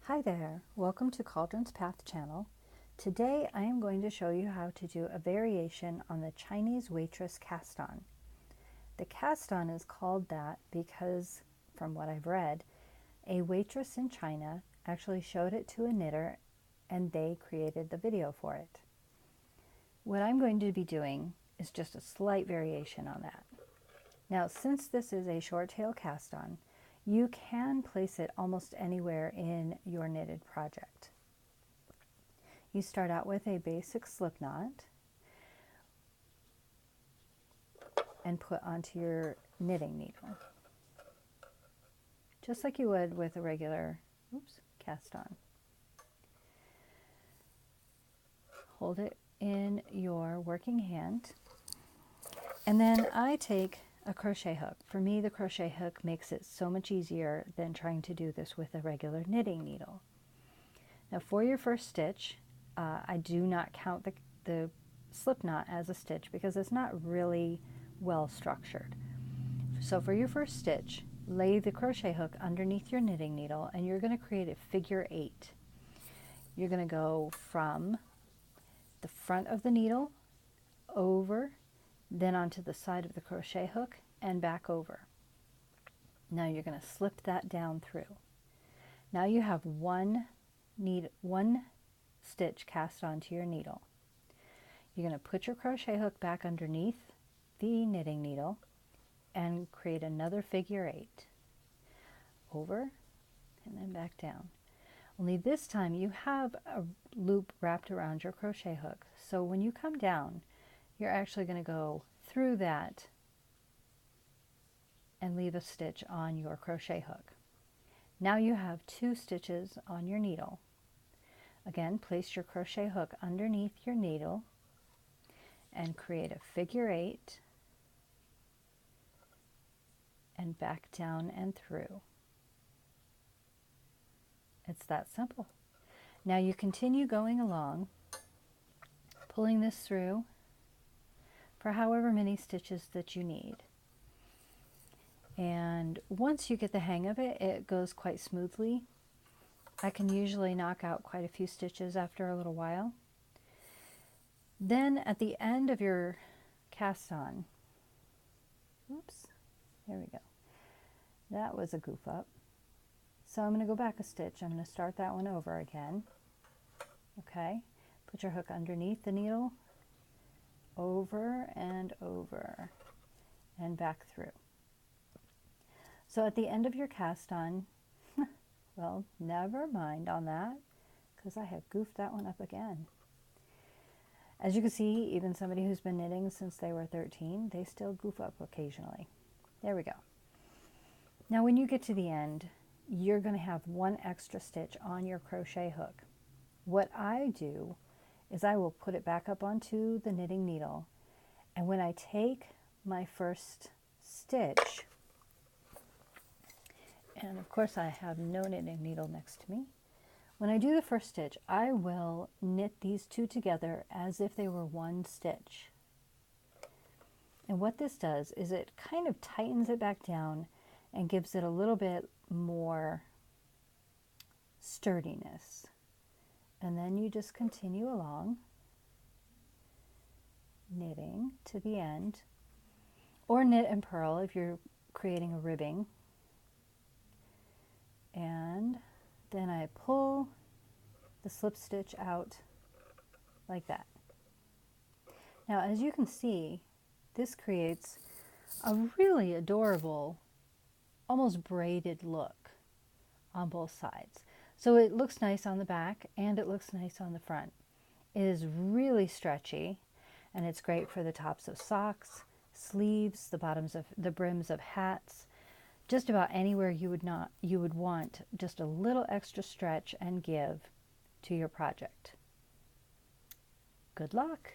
Hi there, welcome to Cauldron's Path channel. Today I am going to show you how to do a variation on the Chinese waitress cast-on. The cast-on is called that because, from what I've read, a waitress in China actually showed it to a knitter and they created the video for it. What I'm going to be doing is just a slight variation on that. Now, since this is a short tail cast-on, you can place it almost anywhere in your knitted project. You start out with a basic slip knot and put onto your knitting needle, just like you would with a regular cast on. Hold it in your working hand, and then I take a crochet hook. For me, the crochet hook makes it so much easier than trying to do this with a regular knitting needle. Now for your first stitch, I do not count the slip knot as a stitch because it's not really well structured. So for your first stitch, lay the crochet hook underneath your knitting needle and you're going to create a figure 8. You're going to go from the front of the needle over, then onto the side of the crochet hook and back over. Now you're going to slip that down through. Now you have one stitch cast onto your needle. You're going to put your crochet hook back underneath the knitting needle and create another figure 8. Over and then back down. Only this time you have a loop wrapped around your crochet hook. So when you come down, you're actually going to go through that and leave a stitch on your crochet hook. Now you have 2 stitches on your needle. Again, place your crochet hook underneath your needle and create a figure 8 and back down and through. It's that simple. Now you continue going along, pulling this through for however many stitches that you need. And once you get the hang of it, it goes quite smoothly. I can usually knock out quite a few stitches after a little while. Then at the end of your cast on, there we go. That was a goof up. So I'm going to go back a stitch. I'm going to start that one over again. Okay, put your hook underneath the needle, over and back through. So at the end of your cast on, well, never mind on that because I have goofed that one up again. As you can see, even somebody who's been knitting since they were 13, they still goof up occasionally. There we go. Now when you get to the end, you're going to have 1 extra stitch on your crochet hook. What I do is I will put it back up onto the knitting needle, and when I take my first stitch, and of course I have no knitting needle next to me, when I do the first stitch, I will knit these 2 together as if they were 1 stitch. And what this does is it kind of tightens it back down and gives it a little bit more sturdiness. And then you just continue along, knitting to the end, or knit and purl if you're creating a ribbing. And then I pull the slip stitch out like that. Now, as you can see, this creates a really adorable, almost braided look on both sides. So it looks nice on the back and it looks nice on the front. It is really stretchy and it's great for the tops of socks, sleeves, the brims of hats, just about anywhere you would want just a little extra stretch and give to your project. Good luck.